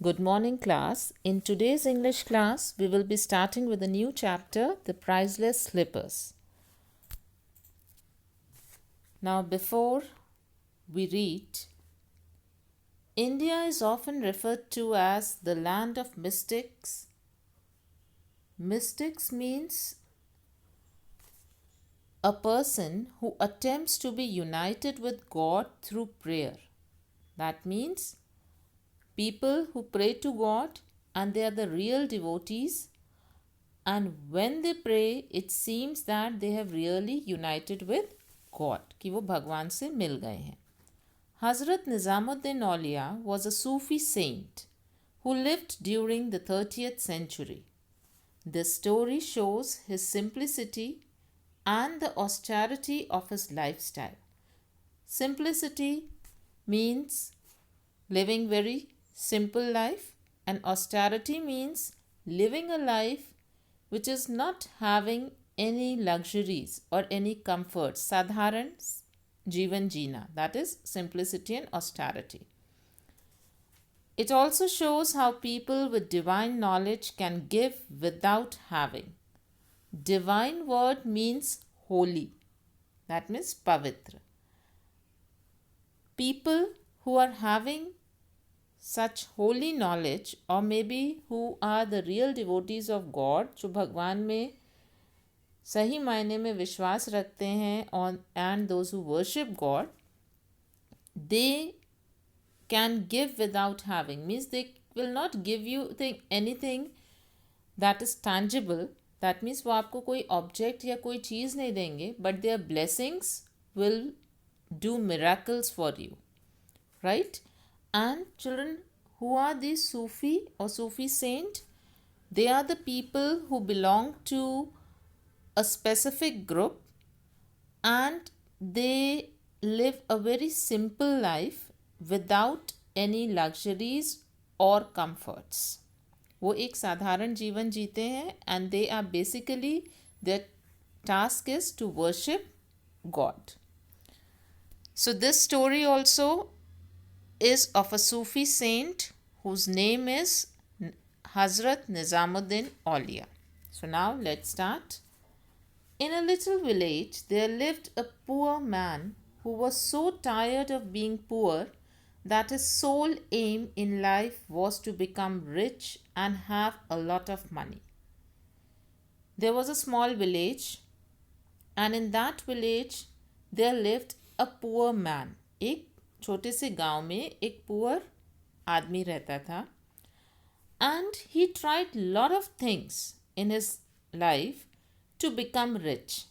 Good morning, class. In today's English class, we will be starting with a new chapter, The Priceless Slippers. Now, before we read, India is often referred to as the land of mystics. Mystics means a person who attempts to be united with God through prayer. That means people who pray to God and they are the real devotees, and when they pray it seems that they have really united with God, कि वो भगवान से मिल गए हैं. Hazrat Nizamuddin Aulia was a Sufi saint who lived during the 30th century. This story shows his simplicity and the austerity of his lifestyle. Simplicity means living very simple life, and austerity means living a life which is not having any luxuries or any comforts. Sadharan Jivan Jeena, that is simplicity and austerity. It also shows how people with divine knowledge can give without having. Divine word means holy, that means pavitra. People who are having such holy knowledge, or maybe who are the real devotees of God, जो भगवान में सही मायने में विश्वास रखते हैं, and those who worship God, they can give without having. Means they will not give you anything that is tangible. That means वो आपको कोई object या कोई चीज़ नहीं देंगे, but their blessings will do miracles for you, right? And children, who are these Sufi or Sufi saint? They are the people who belong to a specific group and they live a very simple life without any luxuries or comforts. वो एक साधारण जीवन जीते हैं and they are basically, their task is to worship God. So this story also is of a Sufi saint whose name is Hazrat Nizamuddin Aulia. So now let's start. In a little village there lived a poor man who was so tired of being poor that his sole aim in life was to become rich and have a lot of money. There was a small village, and in that village there lived a poor man. एक छोटे से गांव में एक poor आदमी रहता था, and he tried lot of things in his life to become rich.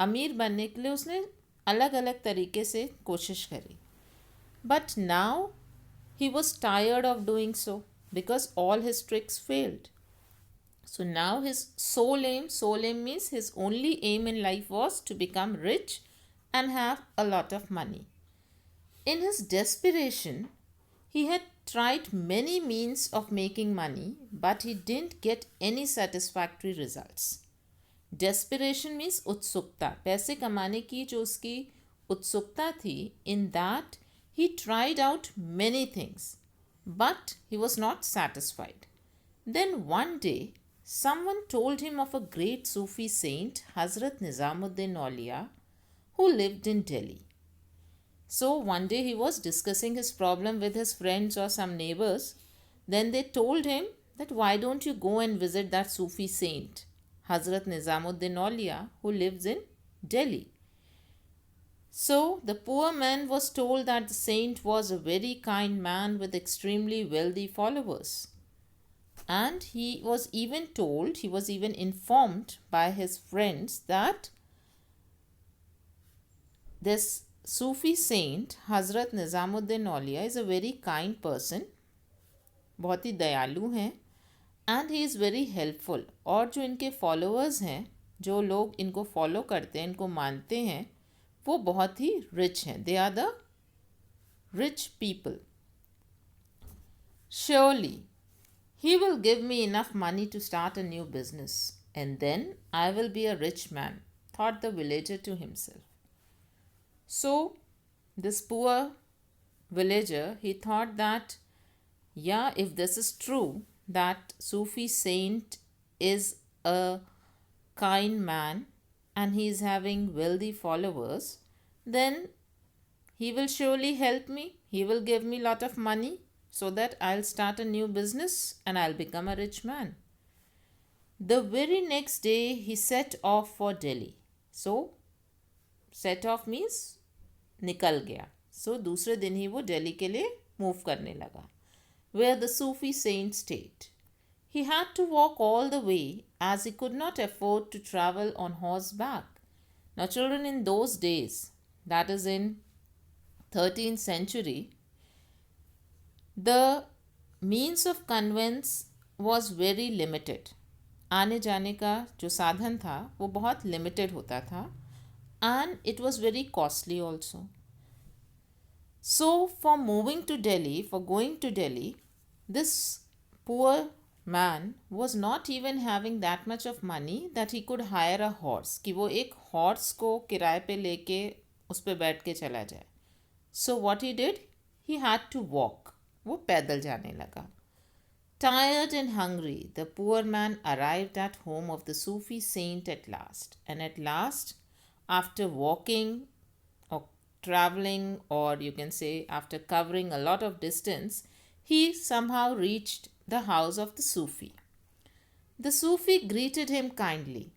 अमीर बनने के लिए उसने अलग अलग तरीके से कोशिश करी, but now he was tired of doing so because all his tricks failed. So now his sole aim means his only aim in life was to become rich and have a lot of money. In his desperation, he had tried many means of making money, but he didn't get any satisfactory results. Desperation means उत्सुकता. पैसे कमाने की जो उसकी उत्सुकता थी, in that he tried out many things, but he was not satisfied. Then one day, someone told him of a great Sufi saint, Hazrat Nizamuddin Aulia, who lived in Delhi. So one day he was discussing his problem with his friends or some neighbors. Then they told him that why don't you go and visit that Sufi saint, Hazrat Nizamuddin Aulia, who lives in Delhi. So the poor man was told that the saint was a very kind man with extremely wealthy followers. And he was even informed by his friends that this Sufi saint Hazrat Nizamuddin Aulia is a very kind person, बहुत ही दयालु हैं, and he is very helpful. और जो इनके followers हैं, जो लोग इनको follow करते हैं, इनको मानते हैं, वो बहुत ही rich हैं. They are the rich people. Surely he will give me enough money to start a new business, and then I will be a rich man, thought the villager to himself. So this poor villager, he thought that Yeah, if this is true that Sufi saint is a kind man and he is having wealthy followers, then he will surely help me. He will give me lot of money so that I'll start a new business and I'll become a rich man. The very next day he set off for Delhi. So set off means निकल गया. So दूसरे दिन ही वो दिल्ली के लिए move करने लगा. Where the Sufi saint stayed. He had to walk all the way as he could not afford to travel on horseback. Now children, in those days, that is in 13th century, the means of conveyance was very limited. आने जाने का जो साधन था वो बहुत limited होता था and it was very costly also. So for moving to Delhi, for going to Delhi, this poor man was not even having that much of money that he could hire a horse, कि वो एक horse को किराए पे लेके उस पे बैठ के चला जाए. So what he did? He had to walk. वो पैदल जाने लगा. Tired and hungry, the poor man arrived at home of the Sufi saint at last. And at last, after walking or traveling, or you can say after covering a lot of distance, he somehow reached the house of the Sufi. The Sufi greeted him kindly,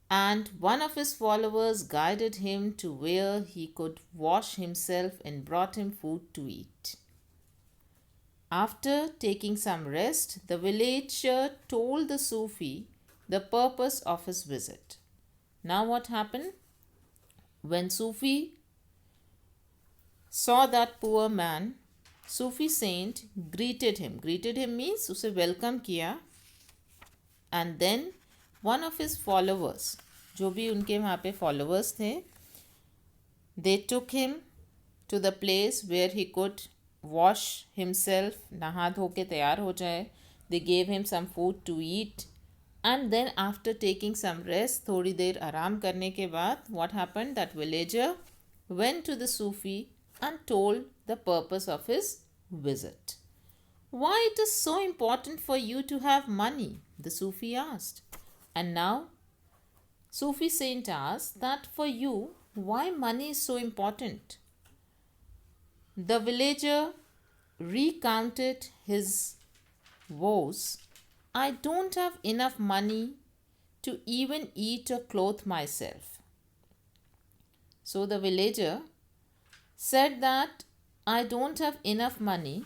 and one of his followers guided him to where he could wash himself and brought him food to eat. After taking some rest, the villager told the Sufi the purpose of his visit. Now what happened? When Sufi saw that poor man, Sufi saint greeted him. Greeted him means उसे welcome किया. And then one of his followers, जो भी उनके वहाँ पे followers थे, they took him to the place where he could wash himself, नहा धो के तैयार हो जाए. They gave him some food to eat, and then after taking some rest, थोड़ी देर आराम करने के बाद, what happened? That villager went to the Sufi and told the purpose of his visit. Why it is so important for you to have money? The Sufi asked. And now Sufi saint asked that for you, why money is so important? The villager recounted his woes. I don't have enough money to even eat or clothe myself. So the villager said that I don't have enough money,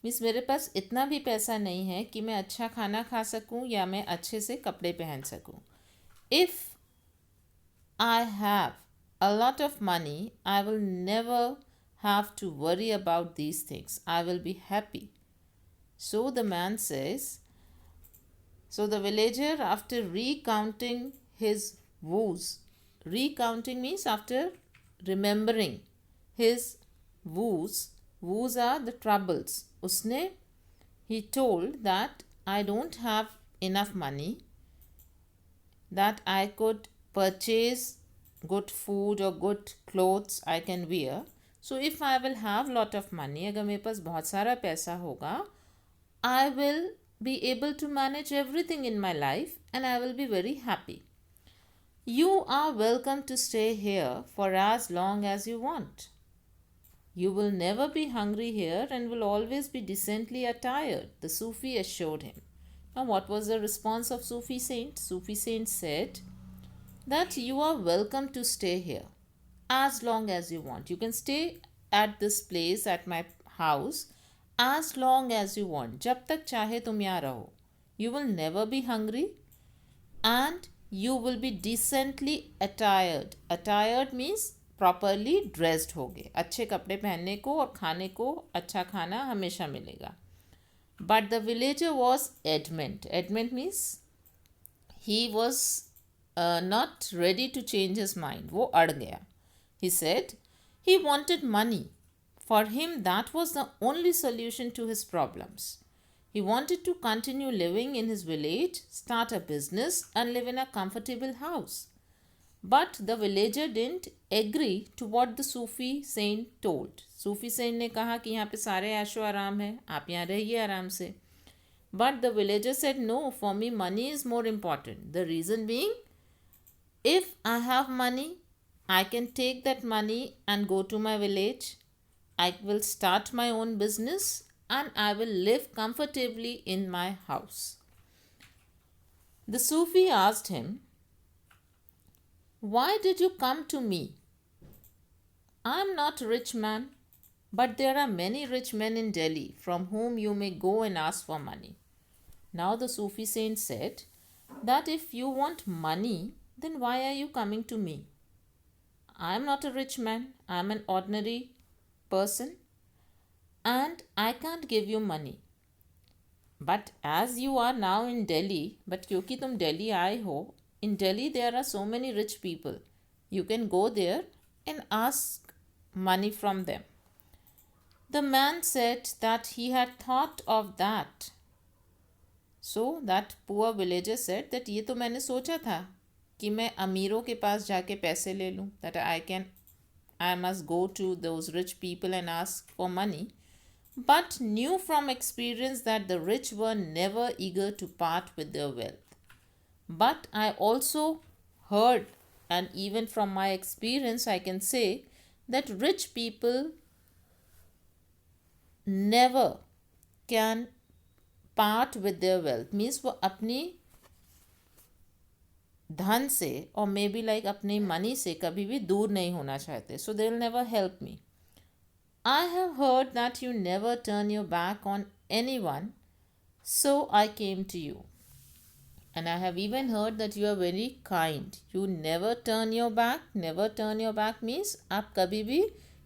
means मेरे पास इतना भी पैसा नहीं है कि मैं अच्छा खाना खा सकूं या मैं अच्छे से कपड़े पहन सकूं. If I have a lot of money, I will never have to worry about these things. I will be happy. So the man says, so the villager, after recounting his woes, recounting means after remembering his woes, woes are the troubles. Usne, he told that I don't have enough money that I could purchase good food or good clothes I can wear. So if I will have lot of money, अगर मेरे पास बहुत सारा पैसा होगा, I will be able to manage everything in my life and I will be very happy. You are welcome to stay here for as long as you want. You will never be hungry here and will always be decently attired, the Sufi assured him. Now what was the response of Sufi saint? Sufi saint said that you are welcome to stay here as long as you want. You can stay at this place, at my house, as long as you want. जब तक चाहे तुम यहाँ रहो. You will never be hungry and you will be decently attired. Attired means properly dressed होगे. अच्छे कपड़े पहनने को और खाने को अच्छा खाना हमेशा मिलेगा. But the villager was adamant. Adamant means he was not ready to change his mind. वो अड़ गया. He said he wanted money. For him, that was the only solution to his problems. He wanted to continue living in his village, start a business, and live in a comfortable house. But the villager didn't agree to what the Sufi saint told. सूफी सेठ ने कहा कि यहाँ पे सारे ऐशो आराम है, आप यहाँ रहिए आराम से. But the villager said, no, for me money is more important. The reason being, if I have money, I can take that money and go to my village. I will start my own business and I will live comfortably in my house. The Sufi asked him, why did you come to me? I am not a rich man, but there are many rich men in Delhi from whom you may go and ask for money. Now the Sufi saint said that if you want money, then why are you coming to me? I am not a rich man, I am an ordinary person and I can't give you money. But as you are now in Delhi, but क्योंकि तुम Delhi आए हो, in Delhi there are so many rich people. You can go there and ask money from them. The man said that he had thought of that. So that poor villager said that ये तो मैंने सोचा था कि मैं अमीरों के पास जाके पैसे ले लूँ, that I must go to those rich people and ask for money, but knew from experience that the rich were never eager to part with their wealth. But I also heard, and even from my experience I can say, that rich people never can part with their wealth. Means वो अपनी धन से और may be like अपनी money से कभी भी दूर नहीं होना चाहते. So they will never help me. I have heard that you never turn your back on anyone, so I came to you. And I have even heard that you are very kind. You never turn your back. Never turn your back means आप कभी भी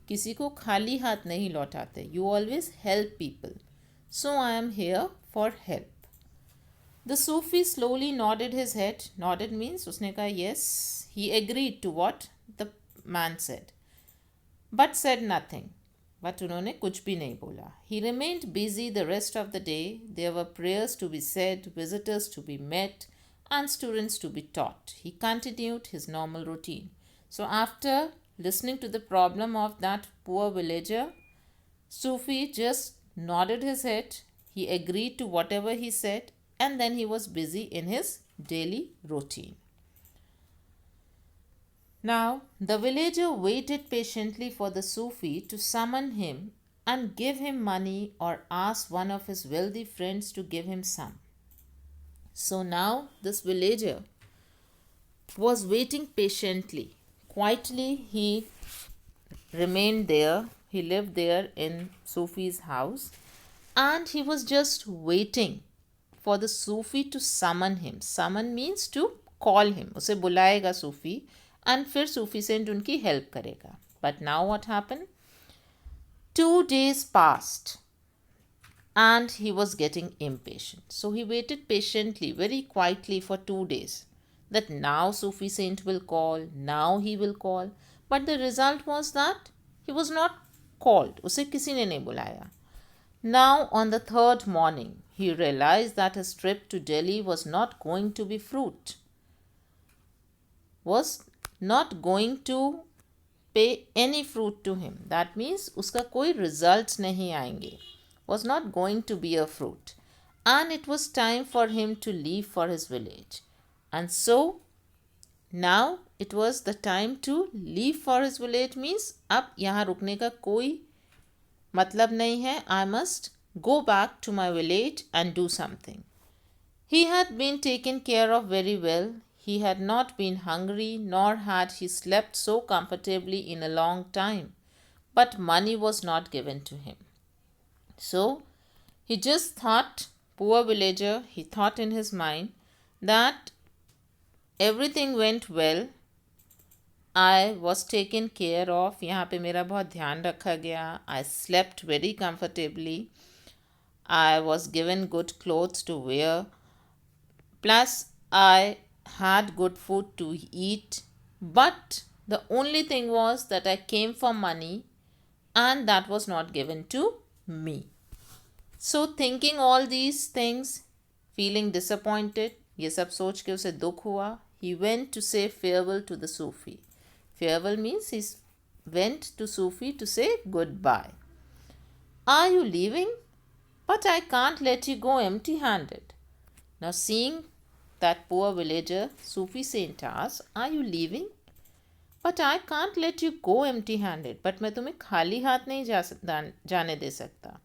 किसी को खाली हाथ नहीं लौटाते. You always help people. So I am here for help. The Sufi slowly nodded his head. Nodded means उसने कहा yes. He agreed to what the man said, but said nothing. But उन्होंने कुछ भी नहीं बोला. He remained busy the rest of the day. There were prayers to be said, visitors to be met, and students to be taught. He continued his normal routine. So after listening to the problem of that poor villager, Sufi just nodded his head. He agreed to whatever he said, and then he was busy in his daily routine. Now, the villager waited patiently for the Sufi to summon him and give him money or ask one of his wealthy friends to give him some. So now, this villager was waiting patiently. Quietly, he remained there. He lived there in Sufi's house, and he was just waiting for the Sufi to summon him. Summon means to call him. उसे बुलाएगा Sufi, and फिर Sufi Saint उनकी help करेगा. But now what happened? 2 days passed and he was getting impatient. So he waited patiently, very quietly for 2 days. That now Sufi saint will call, now he will call. But the result was that he was not called. उसे किसी ने नहीं बुलाया. Now on the 3rd morning, he realized that his trip to Delhi was not going to be fruit. Was not going to pay any fruit to him. That means उसका कोई results नहीं आएंगे. Was not going to be a fruit. And it was time for him to leave for his village. And so now it was the time to leave for his village means अब यहाँ रुकने का कोई मतलब नहीं है. I must go back to my village and do something. He had been taken care of very well. He had not been hungry, nor had he slept so comfortably in a long time. But money was not given to him. So he just thought, poor villager, he thought in his mind that everything went well. I was taken care of. यहाँ पे मेरा बहुत ध्यान रखा गया. I slept very comfortably. I was given good clothes to wear. Plus, I had good food to eat. But the only thing was that I came for money and that was not given to me. So thinking all these things, feeling disappointed, ये सब सोच के उसे दुख हुआ. He went to say farewell to the Sufi. Farewell means he went to Sufi to say goodbye. Are you leaving? But I can't let you go empty handed. Now, seeing that poor villager, Sufi saint asked, are you leaving? But I can't let you go empty handed. But मैं तुम्हें खाली हाथ नहीं जाने दे सकता.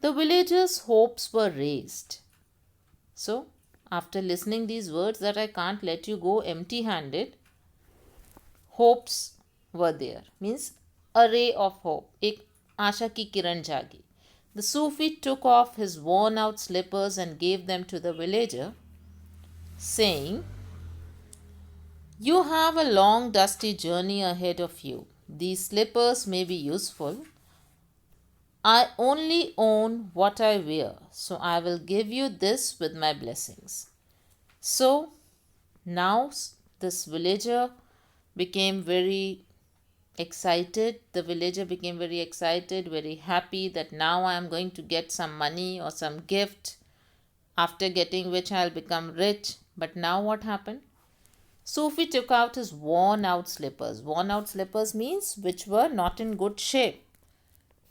The villager's hopes were raised. So, after listening these words that I can't let you go empty handed, hopes were there. Means a ray of hope. एक आशा की किरण जागी. The Sufi took off his worn out slippers and gave them to the villager, saying, you have a long dusty journey ahead of you. These slippers may be useful. I only own what I wear, so I will give you this with my blessings. So now this villager became very excited. The villager became very excited, very happy that now I am going to get some money or some gift, after getting which I'll become rich. But now what happened? Sufi took out his worn out slippers. Worn out slippers means which were not in good shape,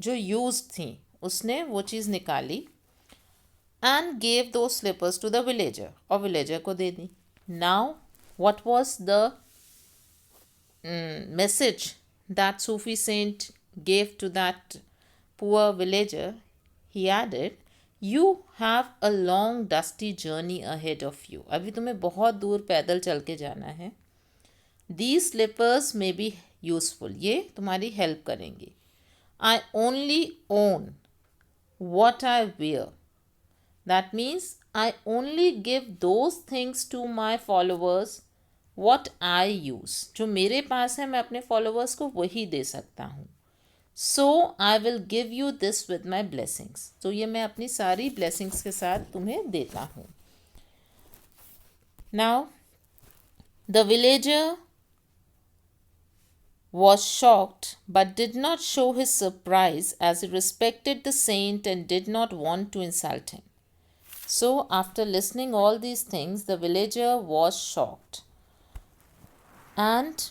जो used थी. उसने वो चीज़ निकाली and gave those slippers to the villager, और villager को दे दी. Now what was the message that Sufi saint gave to that poor villager? He added, you have a long dusty journey ahead of you. अभी तुम्हें बहुत दूर पैदल चल के जाना है. These slippers may be useful. ये तुम्हारी help करेंगी. I only own what I wear. That means I only give those things to my followers what I use. जो मेरे पास है मैं अपने followers को वही दे सकता हूँ. So I will give you this with my blessings. तो ये मैं अपनी सारी blessings के साथ तुम्हें देता हूँ. Now the villager was shocked but did not show his surprise, as he respected the saint and did not want to insult him. So after listening all these things, the villager was shocked and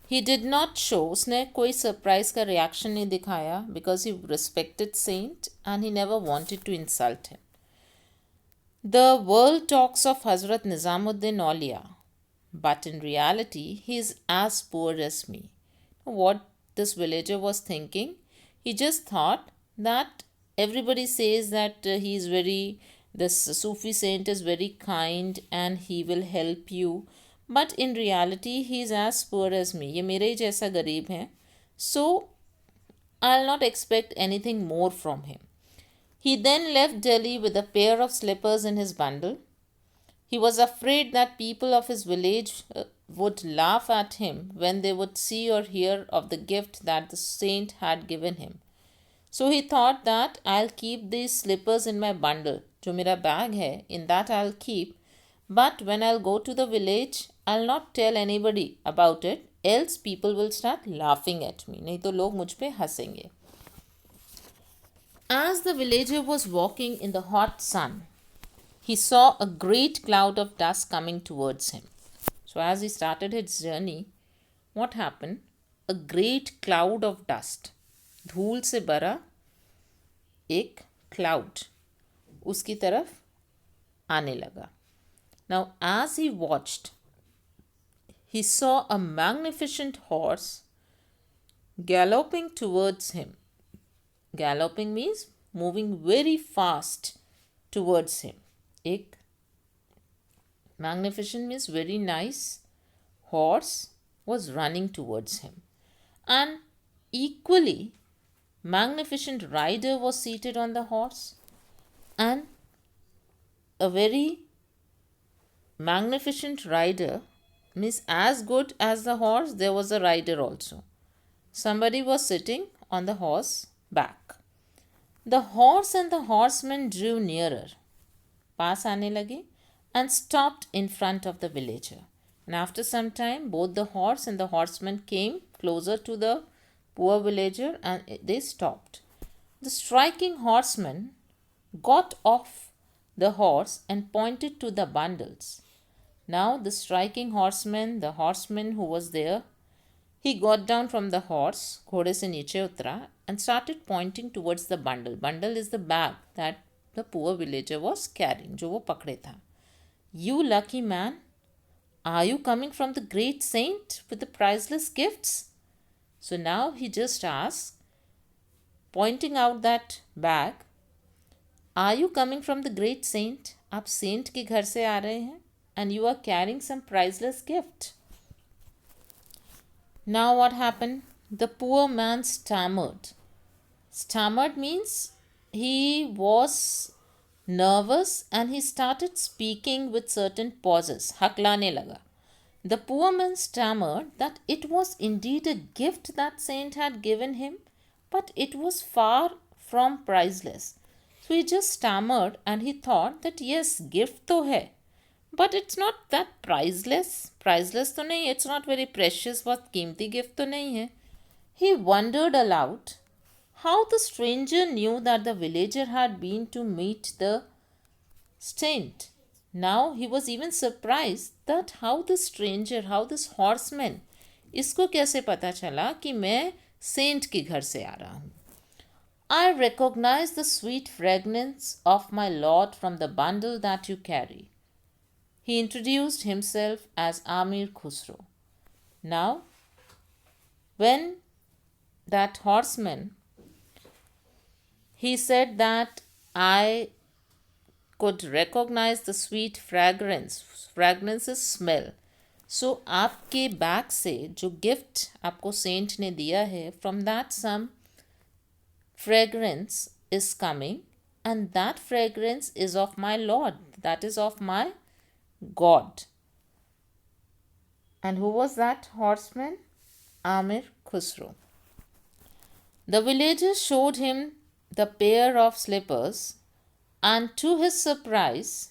he did not show, उसने कोई surprise का reaction नहीं दिखाया, because he respected saint and he never wanted to insult him. The world talks of Hazrat Nizamuddin Aulia, but in reality he is as poor as me. What this villager was thinking, he just thought that everybody says that this Sufi saint is very kind and he will help you, but in reality he is as poor as me. ये मेरे ही जैसा गरीब है. So I'll not expect anything more from him. He then left Delhi with a pair of slippers in his bundle. He was afraid that people of his village would laugh at him when they would see or hear of the gift that the saint had given him. So he thought that I'll keep these slippers in my bundle. जो मेरा bag है, in that I'll keep. But when I'll go to the village, I'll not tell anybody about it, else people will start laughing at me. नहीं तो लोग मुझ पे हंसेंगे. As the villager was walking in the hot sun, he saw a great cloud of dust coming towards him. So as he started his journey, what happened? A great cloud of dust, धूल से भरा एक cloud उसकी तरफ आने लगा. Now as he watched, he saw a magnificent horse galloping towards him. Galloping means moving very fast towards him. एक magnificent means very nice horse was running towards him. And equally magnificent rider was seated on the horse, and a very magnificent rider means as good as the horse, there was a rider also. Somebody was sitting on the horse back. The horse and the horseman drew nearer, पास आने लगे, and stopped in front of the villager. And after some time, both the horse and the horseman came closer to the poor villager and they stopped. The striking horseman got off the horse and pointed to the bundles. Now the striking horseman, the horseman who was there, He got down from the horse, घोड़े से नीचे उतरा, and started pointing towards the bundle. Bundle is the bag that the poor villager was carrying, जो वो पकड़े था. You lucky man, are you coming from the great saint with the priceless gifts? So now he just asked, pointing out that bag, are you coming from the great saint? आप saint के घर से आ रहे हैं? And you are carrying some priceless gift. Now what happened? The poor man stammered. Stammered means he was nervous and he started speaking with certain pauses. हकलाने लगा. The poor man stammered that it was indeed a gift that saint had given him, but it was far from priceless. So he just stammered and he thought that yes, gift तो है, but it's not that priceless. Priceless तो नहीं, it's not very precious, बहुत कीमती gift तो नहीं है. He wondered aloud how the stranger knew that the villager had been to meet the saint. Now he was even surprised that how the stranger, how this horseman, इसको कैसे पता चला कि मैं सेंट के घर से आ रहा हूँ. I recognize the sweet fragrance of my lord from the bundle that you carry. He introduced himself as Amir Khusro. Now, when that horseman, he said that I could recognize the sweet fragrance. Fragrance is smell. So, आपके bag से जो gift आपको Saint ने दिया है, from that some fragrance is coming, and that fragrance is of my Lord, that is of my God. And who was that horseman? Amir Khusro. The villagers showed him the pair of slippers, and to his surprise,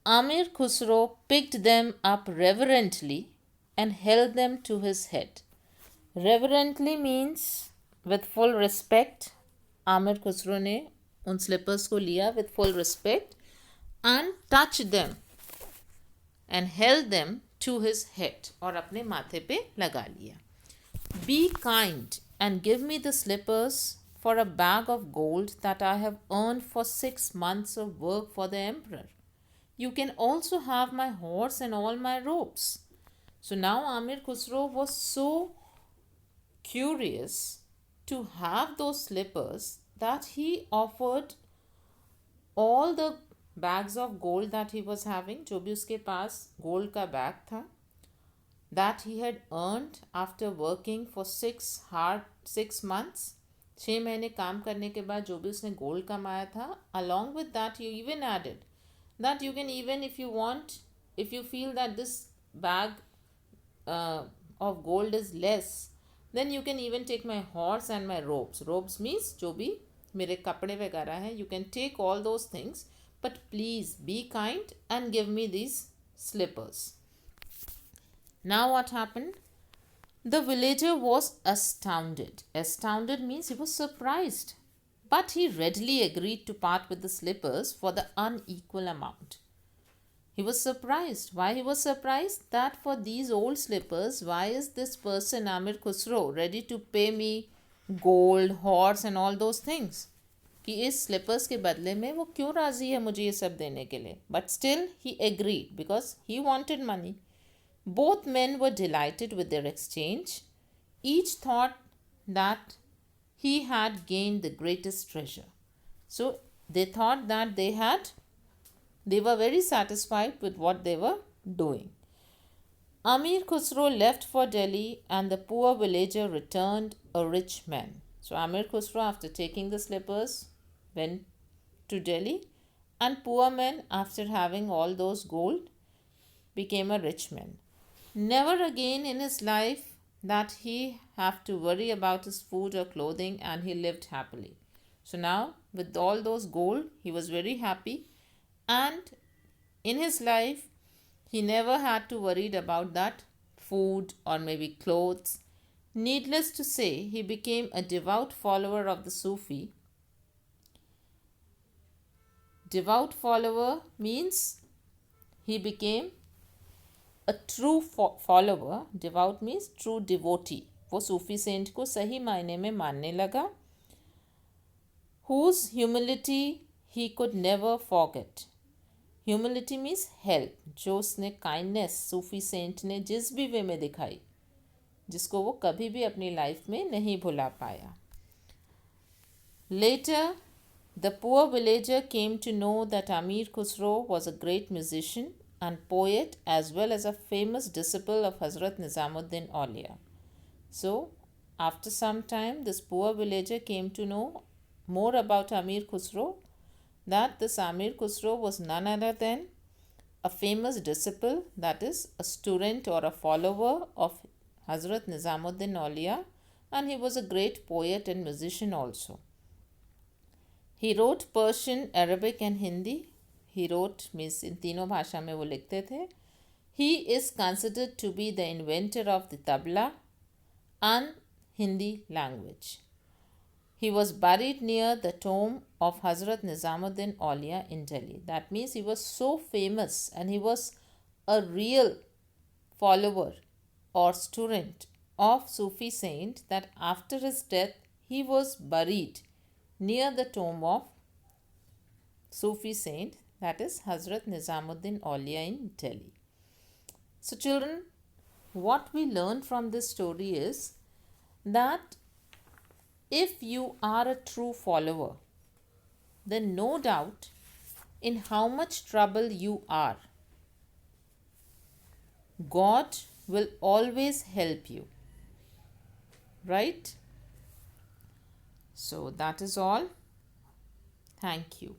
Amir Khusro picked them up reverently and held them to his head. Reverently means with full respect. Amir Khusro ने उन slippers को लिया with full respect and touched them and held them to his head, और अपने माथे पे लगा लिया. Be kind and give me the slippers for a bag of gold that I have earned for 6 months of work for the emperor. You can also have my horse and all my robes. So now Amir Khusro was so curious to have those slippers that he offered all the bags of gold that he was having, जो भी उसके पास gold का bag था, that he had earned after working for 6 months. 6 महीने काम करने के बाद जो भी उसने गोल्ड कमाया था, along with that you even added that you can even, if you want, if you feel that this bag of gold is less, then you can even take my horse and my robes. Robes means जो भी मेरे कपड़े वगैरह हैं, you can take all those things, but please be kind and give me these slippers. Now what happened? The villager was astounded. Astounded means he was surprised, but he readily agreed to part with the slippers for the unequal amount. He was surprised. Why he was surprised? That for these old slippers, why is this person Amir Khusro ready to pay me gold, horse and all those things? कि इस slippers के बदले में वो क्यों राजी है मुझे ये सब देने के लिए? But still he agreed because he wanted money. Both men were delighted with their exchange. Each thought that he had gained the greatest treasure. So they thought that they were very satisfied with what they were doing. Amir Khusro left for Delhi and the poor villager returned a rich man. So Amir Khusro, after taking the slippers, went to Delhi, and poor man, after having all those gold, became a rich man. Never again in his life that he have to worry about his food or clothing, and he lived happily. So now with all those gold, he was very happy, and in his life he never had to worry about that food or maybe clothes. Needless to say, he became a devout follower of the Sufi. Devout follower means he became a true follower, devout means true devotee, वो Sufi saint को सही मायने में मानने लगा, whose humility he could never forget. Humility means help, जो उसने kindness Sufi saint ने जिस भी वे में दिखाई, जिसको वो कभी भी अपनी लाइफ में नहीं भुला पाया. Later the poor villager came to know that Amir Khusro was a great musician and poet as well as a famous disciple of Hazrat Nizamuddin Aulia. So, after some time, this poor villager came to know more about Amir Khusro, that this Amir Khusro was none other than a famous disciple, that is, a student or a follower of Hazrat Nizamuddin Aulia, and he was a great poet and musician also. He wrote Persian, Arabic and Hindi. He wrote means इन तीनों भाषा में वो लिखते थे. He is considered to be the inventor of the tabla and Hindi language. He was buried near the tomb of Hazrat Nizamuddin Aulia in Delhi. That means he was so famous and he was a real follower or student of Sufi saint that after his death he was buried near the tomb of Sufi saint, that is Hazrat Nizamuddin Aulia in Delhi. So children, what we learn from this story is that if you are a true follower, then no doubt in how much trouble you are, God will always help you. Right? So that is all. Thank you.